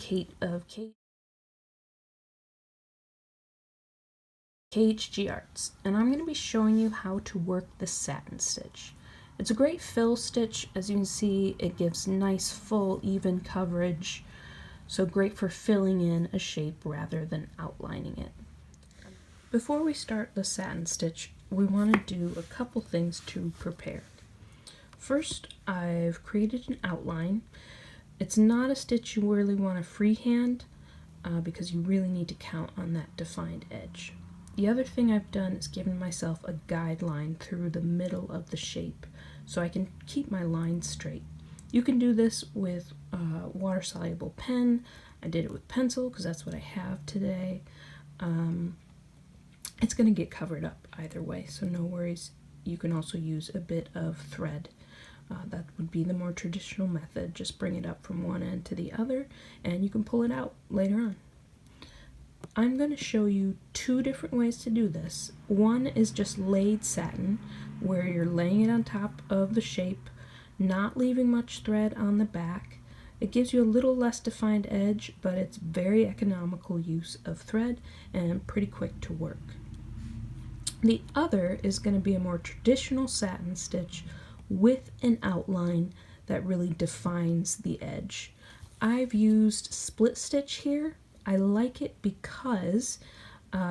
Kate of KHG Arts, and I'm going to be showing you how to work the satin stitch. It's a great fill stitch. As you can see, it gives nice full even coverage, so great for filling in a shape rather than outlining it. Before we start the satin stitch, we want to do a couple things to prepare. First, I've created an outline. It's not a stitch you really want to freehand because you really need to count on that defined edge. The other thing I've done is given myself a guideline through the middle of the shape so I can keep my lines straight. You can do this with water-soluble pen. I did it with pencil because that's what I have today. It's going to get covered up either way, so no worries. You can also use a bit of thread. That would be the more traditional method. Just bring it up from one end to the other and you can pull it out later on. I'm going to show you two different ways to do this. One is just laid satin, where you're laying it on top of the shape, not leaving much thread on the back. It gives you a little less defined edge, but it's very economical use of thread and pretty quick to work. The other is going to be a more traditional satin stitch with an outline that really defines the edge. I've used split stitch here. I like it because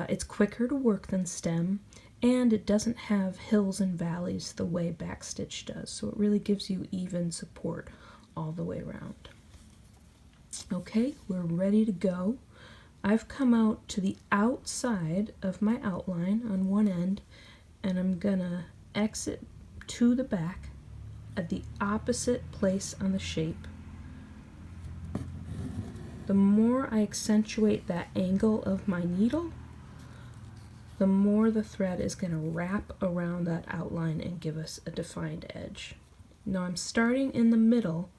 it's quicker to work than stem, and it doesn't have hills and valleys the way backstitch does, so it really gives you even support all the way around. Okay, we're ready to go. I've come out to the outside of my outline on one end, and I'm gonna exit to the back at the opposite place on the shape. The more I accentuate that angle of my needle, the more the thread is going to wrap around that outline and give us a defined edge. Now I'm starting in the middle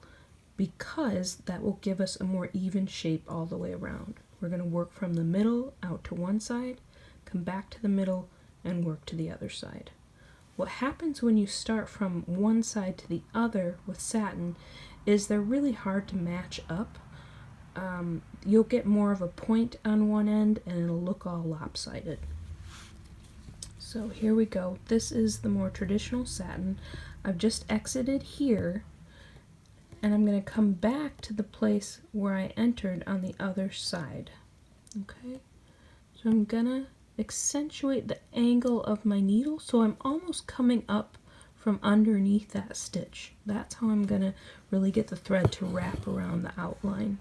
because that will give us a more even shape all the way around. We're going to work from the middle out to one side, come back to the middle, and work to the other side. What happens when you start from one side to the other with satin is they're really hard to match up. You'll get more of a point on one end and it'll look all lopsided. So here we go. This is the more traditional satin. I've just exited here and I'm going to come back to the place where I entered on the other side. Okay, so I'm going to accentuate the angle of my needle so I'm almost coming up from underneath that stitch. That's how I'm going to really get the thread to wrap around the outline.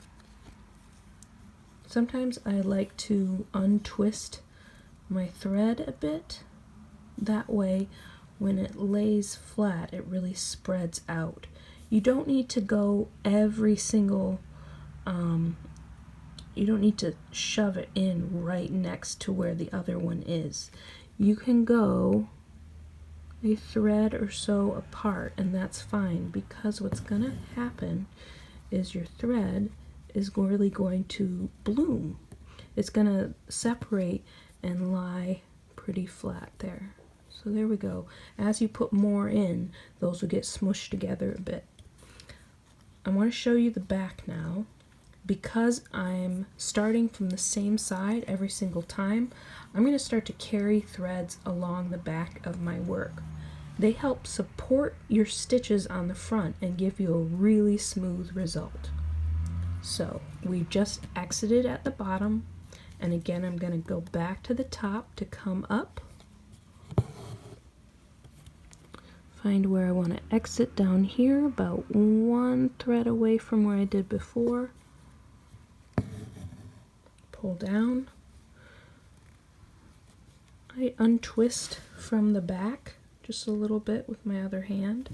Sometimes I like to untwist my thread a bit. That way, when it lays flat, it really spreads out. You don't need to go every single, you don't need to shove it in right next to where the other one is. You can go a thread or so apart, and that's fine, because what's going to happen is your thread is really going to bloom. It's going to separate and lie pretty flat there. So there we go. As you put more in, those will get smushed together a bit. I want to show you the back now. Because I'm starting from the same side every single time, I'm going to start to carry threads along the back of my work. They help support your stitches on the front and give you a really smooth result. So we just exited at the bottom, and again I'm going to go back to the top to come up. Find where I want to exit down here, about one thread away from where I did before. Pull down. I untwist from the back just a little bit with my other hand.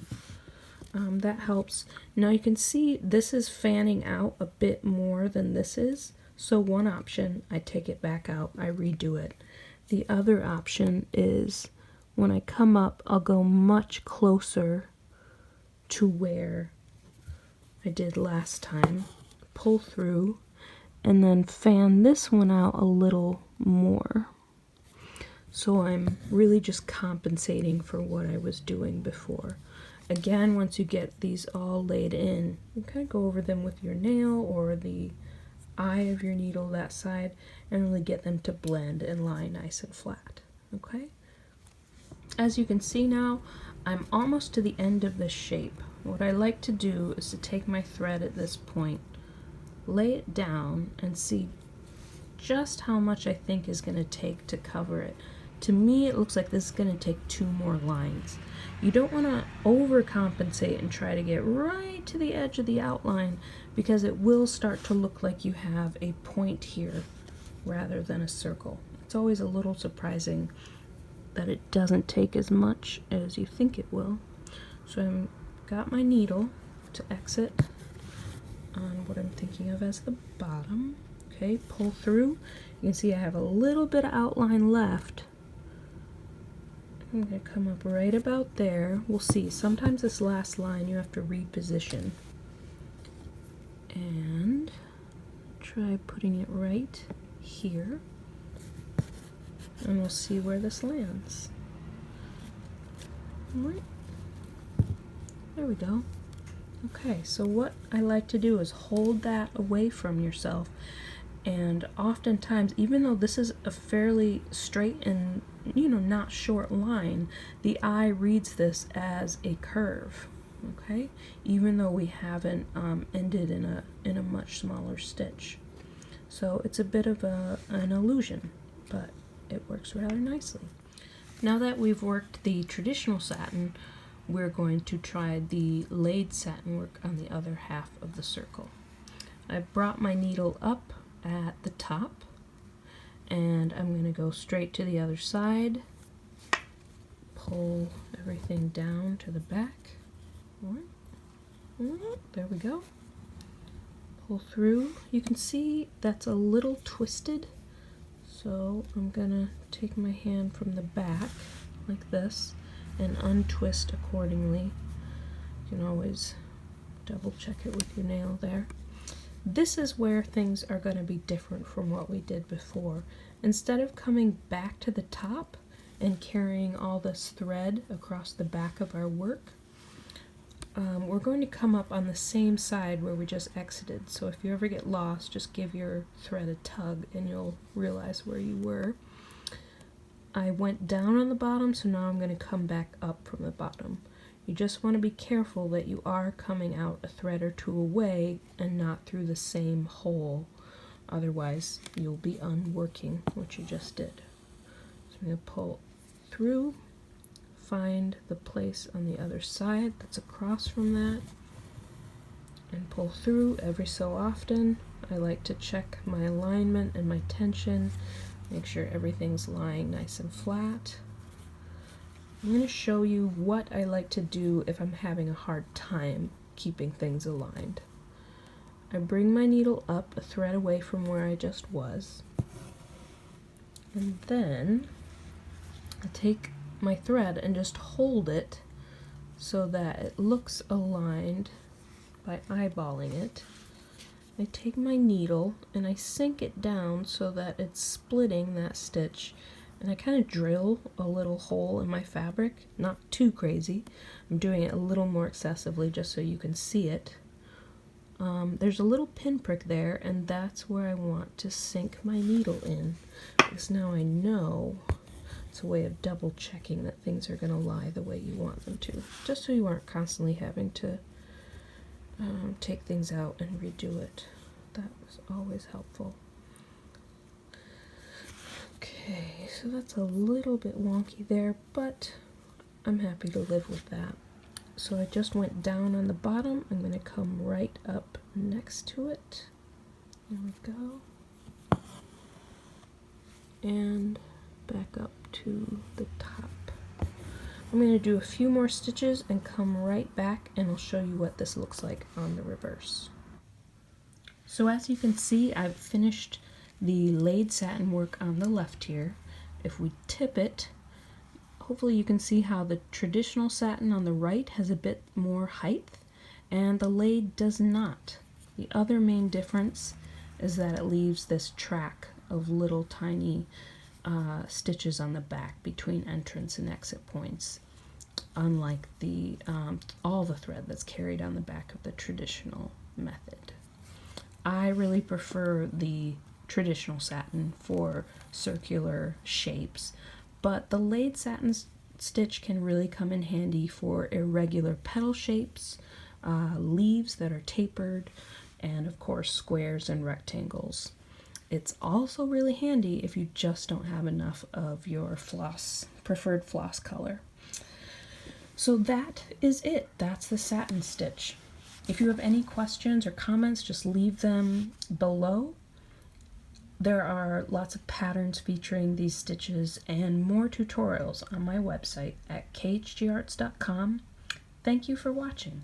That helps. Now you can see this is fanning out a bit more than this is. So one option, I take it back out, I redo it. The other option is when I come up, I'll go much closer to where I did last time. Pull through and then fan this one out a little more. So I'm really just compensating for what I was doing before. Again, once you get these all laid in, you kind of go over them with your nail or the eye of your needle that side and really get them to blend and lie nice and flat. Okay? As you can see now, I'm almost to the end of this shape. What I like to do is to take my thread at this point, lay it down, and see just how much I think is going to take to cover it. To me, it looks like this is going to take 2 more lines. You don't want to overcompensate and try to get right to the edge of the outline, because it will start to look like you have a point here rather than a circle. It's always a little surprising that it doesn't take as much as you think it will. So I've got my needle to exit on what I'm thinking of as the bottom. Okay, pull through. You can see I have a little bit of outline left. I'm going to come up right about there. We'll see. Sometimes this last line you have to reposition. And try putting it right here. And we'll see where this lands. Alright. There we go. Okay, so what I like to do is hold that away from yourself. And oftentimes, even though this is a fairly straight and not short line, the eye reads this as a curve, okay? Even though we haven't ended in a much smaller stitch. So it's a bit of an illusion, but it works rather nicely. Now that we've worked the traditional satin, we're going to try the laid satin work on the other half of the circle. I've brought my needle up at the top, and I'm going to go straight to the other side, pull everything down to the back. There we go. Pull through. You can see that's a little twisted, so I'm going to take my hand from the back like this and untwist accordingly. You can always double check it with your nail there. This is where things are going to be different from what we did before. Instead of coming back to the top and carrying all this thread across the back of our work, we're going to come up on the same side where we just exited. So if you ever get lost, just give your thread a tug and you'll realize where you were. I went down on the bottom, so now I'm going to come back up from the bottom. You just want to be careful that you are coming out a thread or 2 away and not through the same hole. Otherwise, you'll be unworking what you just did. So I'm going to pull through, find the place on the other side that's across from that, and pull through every so often. I like to check my alignment and my tension, make sure everything's lying nice and flat. I'm going to show you what I like to do if I'm having a hard time keeping things aligned. I bring my needle up a thread away from where I just was, and then I take my thread and just hold it so that it looks aligned by eyeballing it. I take my needle and I sink it down so that it's splitting that stitch, and I kind of drill a little hole in my fabric, not too crazy. I'm doing it a little more excessively just so you can see it. There's a little pinprick there, and that's where I want to sink my needle in, because now I know it's a way of double checking that things are going to lie the way you want them to, just so you aren't constantly having to take things out and redo it. That was always helpful. Okay, so that's a little bit wonky there, but I'm happy to live with that. So I just went down on the bottom. I'm going to come right up next to it. There we go. And back up to the top. I'm going to do a few more stitches and come right back, and I'll show you what this looks like on the reverse. So as you can see, I've finished the laid satin work on the left here. If we tip it, hopefully you can see how the traditional satin on the right has a bit more height and the laid does not. The other main difference is that it leaves this track of little tiny stitches on the back between entrance and exit points, unlike the all the thread that's carried on the back of the traditional method. I really prefer the traditional satin for circular shapes, but the laid satin stitch can really come in handy for irregular petal shapes, leaves that are tapered, and of course squares and rectangles. It's also really handy if you just don't have enough of your preferred floss color. So that is it. That's the satin stitch. If you have any questions or comments, just leave them below. There are lots of patterns featuring these stitches and more tutorials on my website at khgarts.com. Thank you for watching.